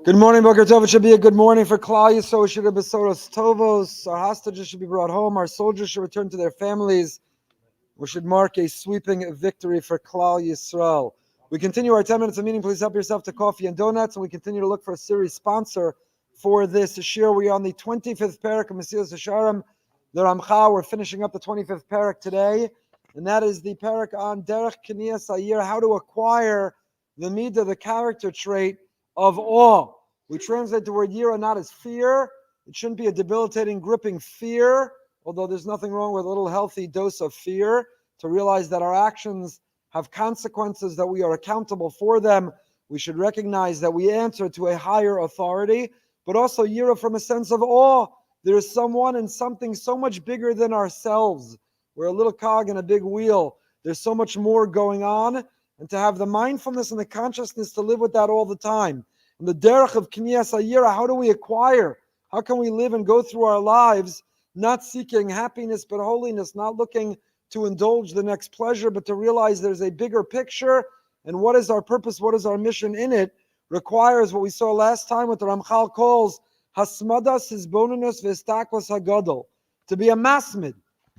Good morning, Boker Tov. It should be a good morning for Klal Yisrael. It should be Besoros Tovos. Our hostages should be brought home. Our soldiers should return to their families. We should mark a sweeping victory for Klal Yisrael. We continue our 10 minutes of meeting. Please help yourself to coffee and donuts. And we continue to look for a series sponsor for this year. We are on the 25th parak of Mesillas Yesharim, the Ramchal. We're finishing up the 25th parak today. And that is the parak on Derech Kiniyas Yirah, how to acquire the midah, the character trait of awe. We translate the word Yirah not as fear. It shouldn't be a debilitating, gripping fear, although there's nothing wrong with a little healthy dose of fear, to realize that our actions have consequences, that we are accountable for them. We should recognize that we answer to a higher authority, but also Yirah from a sense of awe. There is someone and something so much bigger than ourselves. We're a little cog in a big wheel. There's so much more going on, and to have the mindfulness and the consciousness to live with that all the time. And the derech of Kiniyas Yirah, how do we acquire? How can we live and go through our lives not seeking happiness but holiness, not looking to indulge the next pleasure, but to realize there's a bigger picture, and what is our purpose, what is our mission in it, requires what we saw last time, what the Ramchal calls hasmadas hisbonenus v'istaklos hagadol, to be a masmid,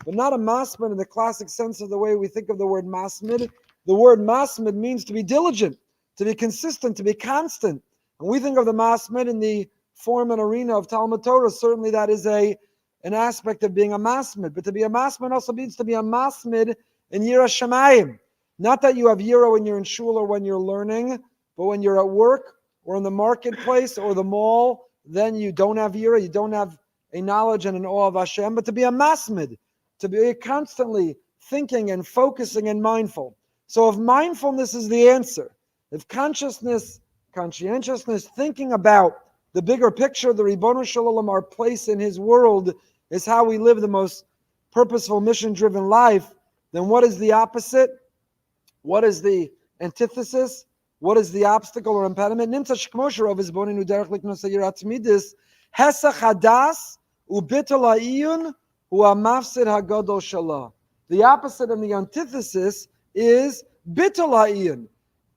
but not a masmid in the classic sense of the way we think of the word masmid. The word masmid means to be diligent, to be consistent, to be constant. And we think of the masmid in the form and arena of Talmud Torah. Certainly that is an aspect of being a masmid. But to be a masmid also means to be a masmid in Yirah Shamayim. Not that you have Yirah when you're in shul or when you're learning, but when you're at work or in the marketplace or the mall, then you don't have Yirah, you don't have a knowledge and an awe of Hashem. But to be a masmid, to be constantly thinking and focusing and mindful. So if mindfulness is the answer, if consciousness, conscientiousness, thinking about the bigger picture, the Ribono Shel Olam, our place in His world, is how we live the most purposeful, mission-driven life, then what is the opposite? What is the antithesis? What is the obstacle or impediment? Nimtza shkmo sherav hisbonenu derech liknos hayirah tzmidis, hesach hadas ubitol ha'iyun hu ha'mafsid hagadol shalah. The opposite and the antithesis is bitol ha'iyun,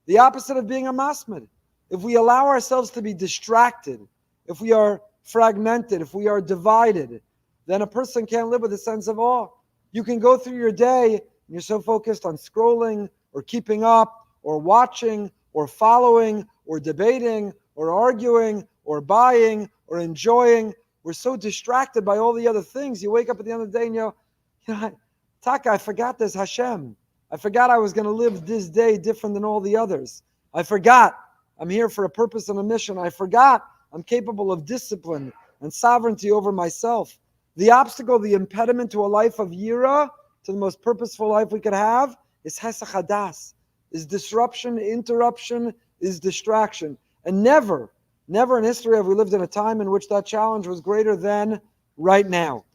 the opposite of being a masmid. If we allow ourselves to be distracted, if we are fragmented, if we are divided, then a person can't live with a sense of awe. You can go through your day and you're so focused on scrolling or keeping up or watching or following or debating or arguing or buying or enjoying. We're so distracted by all the other things. You wake up at the end of the day and you know, Taka, I forgot there's Hashem. I forgot I was going to live this day different than all the others. I forgot I'm here for a purpose and a mission. I forgot I'm capable of discipline and sovereignty over myself. The obstacle, the impediment to a life of Yirah, to the most purposeful life we could have, is hesach hadas, is disruption, interruption, is distraction. And never in history have we lived in a time in which that challenge was greater than right now.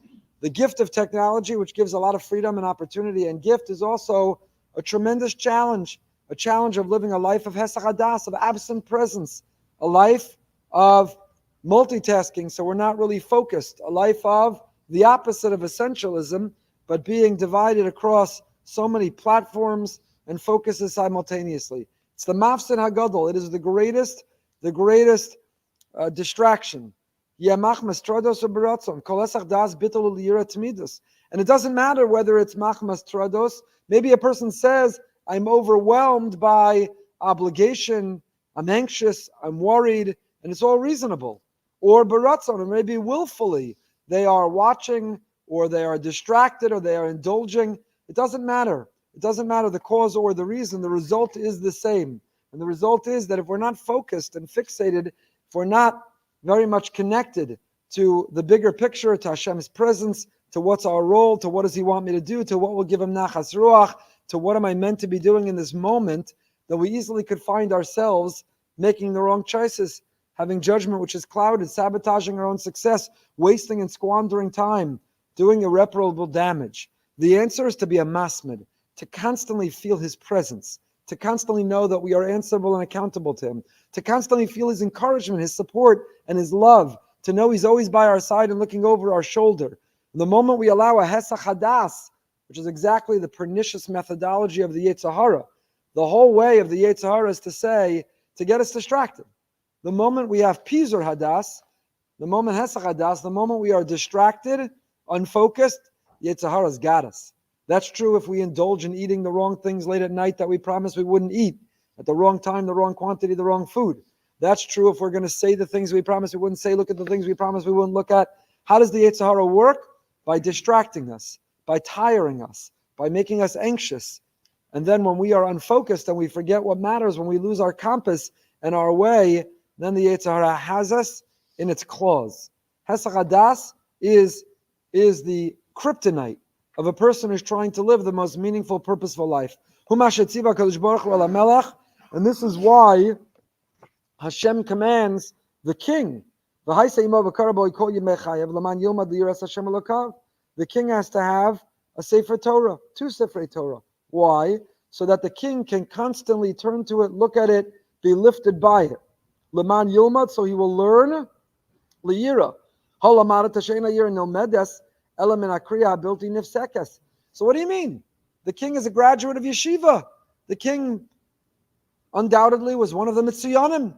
The gift of technology, which gives a lot of freedom and opportunity and gift, is also a tremendous challenge. A challenge of living a life of hesach hadas, of absent presence, a life of multitasking, so we're not really focused, a life of the opposite of essentialism, but being divided across so many platforms and focuses simultaneously. It's the mafsid hagadol. It is the greatest distraction. And it doesn't matter whether it's machmas trados. Maybe a person says, I'm overwhelmed by obligation, I'm anxious, I'm worried, and it's all reasonable. Or baratzon, or maybe willfully, they are watching, or they are distracted, or they are indulging. It doesn't matter. It doesn't matter the cause or the reason. The result is the same. And the result is that if we're not focused and fixated, if we're not very much connected to the bigger picture, to Hashem's presence, to what's our role, to what does He want me to do, to what will give Him nachas ruach, to what am I meant to be doing in this moment, that we easily could find ourselves making the wrong choices, having judgment which is clouded, sabotaging our own success, wasting and squandering time, doing irreparable damage. The answer is to be a masmid, to constantly feel His presence, to constantly know that we are answerable and accountable to Him, to constantly feel His encouragement, His support, and His love, to know He's always by our side and looking over our shoulder. The moment we allow a hesach hadas, which is exactly the pernicious methodology of the Yetzer Hara. The whole way of the Yetzer Hara is to say, to get us distracted. The moment we have pizur hadas, the moment hesach hadas, the moment we are distracted, unfocused, Yetzer Hara's got us. That's true if we indulge in eating the wrong things late at night that we promised we wouldn't eat, at the wrong time, the wrong quantity, the wrong food. That's true if we're going to say the things we promised we wouldn't say, look at the things we promised we wouldn't look at. How does the Yetzer Hara work? By distracting us, by tiring us, by making us anxious. And then when we are unfocused and we forget what matters, when we lose our compass and our way, then the Yetzer Hara has us in its claws. Hesach hadas is the kryptonite of a person who's trying to live the most meaningful, purposeful life. And this is why Hashem commands the king. The king has to have a Sefer Torah, 2 Sefer Torah. Why? So that the king can constantly turn to it, look at it, be lifted by it. Leman Yilmad, so he will learn. Yirah. So what do you mean? The king is a graduate of yeshiva. The king undoubtedly was one of the Mitziyanim.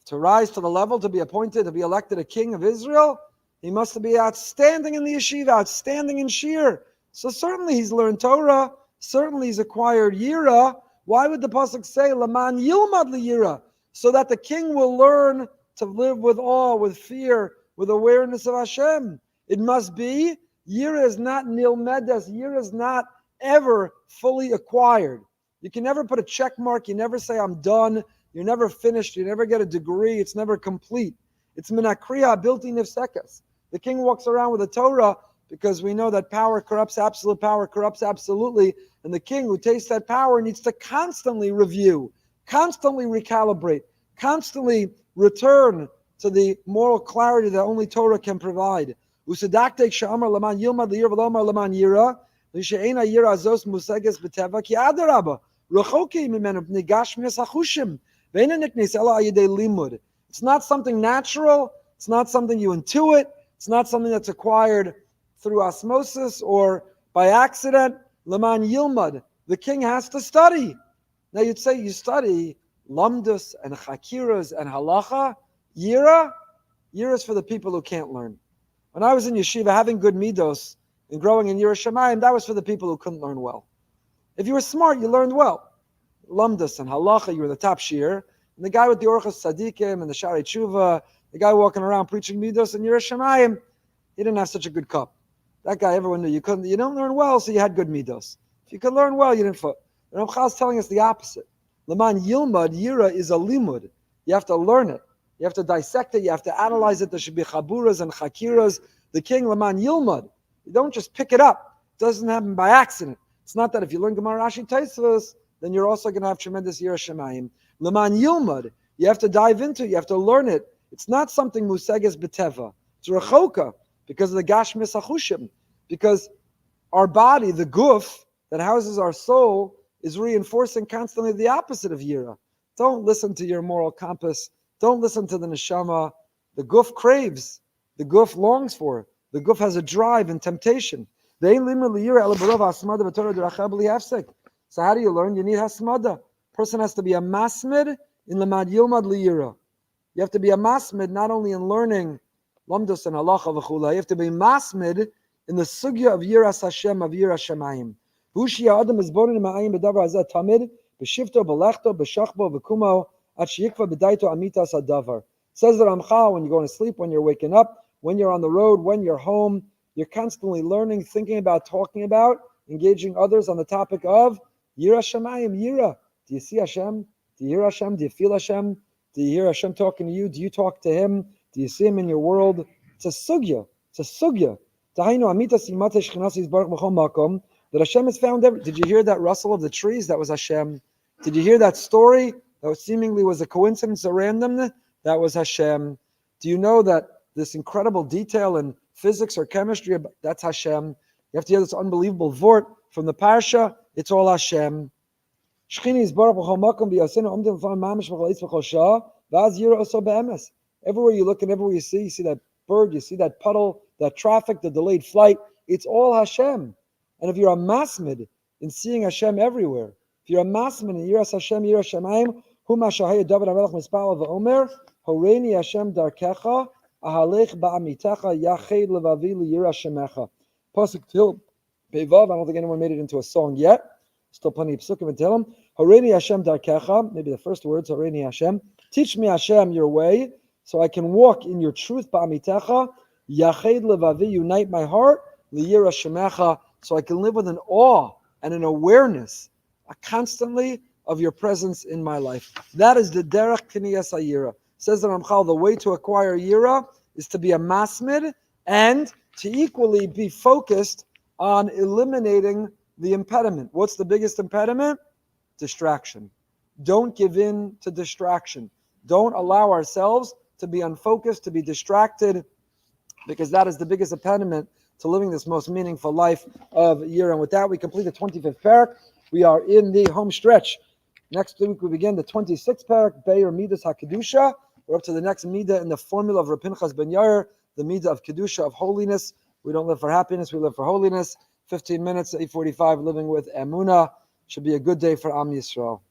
To rise to the level, to be appointed, to be elected a king of Israel, he must be outstanding in the yeshiva, outstanding in shir. So certainly he's learned Torah, certainly he's acquired Yirah. Why would the pasuk say, Laman Yilmad Yirah? So that the king will learn to live with awe, with fear, with awareness of Hashem. It must be, Yirah is not nilmedes, Yirah is not ever fully acquired. You can never put a check mark, you never say I'm done, you're never finished, you never get a degree, it's never complete. It's minakriya bilti nifsekas. The king walks around with a Torah because we know that power corrupts absolutely, and the king who tastes that power needs to constantly review, constantly recalibrate, constantly return to the moral clarity that only Torah can provide. Usadaktek sha'amar laman yilmad liyir v'lomar laman yira, l'she'ena yira azos museges b'teva ki adarabba, rechoki mimenu b'nei gashmias hachushim, ve'ena niknes ela ayidei limud. It's not something natural, it's not something you intuit, it's not something that's acquired through osmosis or by accident. Laman yilmad, the king has to study. Now you'd say you study lamdus and chakiras and halacha. Yirah is for the people who can't learn. When I was in yeshiva, having good midos and growing in Yirah Shamayim, that was for the people who couldn't learn well. If you were smart, you learned well. Lamdus and halacha, you were the top shiur. And the guy with the orchos tzadikim and the shari tshuva, the guy walking around preaching midos and Yirah Shamayim, he didn't have such a good cup. That guy, everyone knew you don't learn well, so you had good midos. If you could learn well, you didn't. And Ramchal is telling us the opposite. Laman Yilmad, Yirah is a limud. You have to learn it. You have to dissect it. You have to analyze it. There should be chaburas and chakiras. The king, Laman Yilmad. You don't just pick it up. It doesn't happen by accident. It's not that if you learn Gemara Rashi Tosfos, then you're also going to have tremendous Yirah Shamayim. Laman Yilmad. You have to dive into it. You have to learn it. It's not something museges b'teva. It's rechoka because of the gashmis hachushim. Because our body, the guf that houses our soul, is reinforcing constantly the opposite of Yirah. Don't listen to your moral compass. Don't listen to the neshama. The guf craves. The guf longs for. The guf has a drive and temptation. So how do you learn? You need hasmada. Person has to be a masmid in lemad yilmad liyira. You have to be a masmid not only in learning lamdus and halacha v'chula. You have to be masmid in the sugya of Yiras Hashem, of Yirah Shamayim. Hushia adam is born in ma'ayim b'davar hazeh tamid b'shifto b'lechto b'shachbo v'kumo at sheyikva b'daito amitas hadavar. Says the Ramchal, when you're going to sleep, when you're waking up, when you're on the road, when you're home, you're constantly learning, thinking about, talking about, engaging others on the topic of Yirah Shamayim, Yirah. Do you see Hashem? Do you hear Hashem? Do you feel Hashem? Do you hear Hashem talking to you? Do you talk to Him? Do you see Him in your world? It's a sugya. It's a sugya. That Hashem is found everywhere. Did you hear that rustle of the trees? That was Hashem. Did you hear that story? That seemingly was a coincidence, a randomness? That was Hashem. Do you know that this incredible detail in physics or chemistry, that's Hashem? You have to hear this unbelievable vort from the parsha. It's all Hashem. Everywhere you look and everywhere you see that bird, you see that puddle, that traffic, the delayed flight. It's all Hashem. And if you're a masmid in seeing Hashem everywhere, if you're a masmid in Yiras Hashem, Yirah Shamayim, Huma Shahaya David HaMelech Mispal v'Omer, Horeini Hashem darkecha, ahalech ba'amitecha, yached levavi liyirah shemecha. Pasuk Til Pevav. I don't think anyone made it into a song yet. Still plenty of psukim in Tehillim. Horeini Hashem darkecha, maybe the first words, Horeini Hashem. Teach me, Hashem, your way, so I can walk in your truth, ba'amitecha. Yached levavi, unite my heart, liyirah shemecha, so I can live with an awe and an awareness constantly of your presence in my life. That is the derech kiniyas Yirah. Says the Ramchal, the way to acquire Yirah is to be a masmid and to equally be focused on eliminating the impediment. What's the biggest impediment? Distraction. Don't give in to distraction. Don't allow ourselves to be unfocused, to be distracted, because that is the biggest impediment to living this most meaningful life of Yirah. And with that, we complete the 25th parak. We are in the home stretch. Next week, we begin the 26th parak, Be'er Midas HaKedusha. We're up to the next midah in the formula of Rav Pinchas ben Yair, the midah of Kedusha, of holiness. We don't live for happiness, we live for holiness. 15 minutes, 8:45, living with Emunah. Should be a good day for Am Yisrael.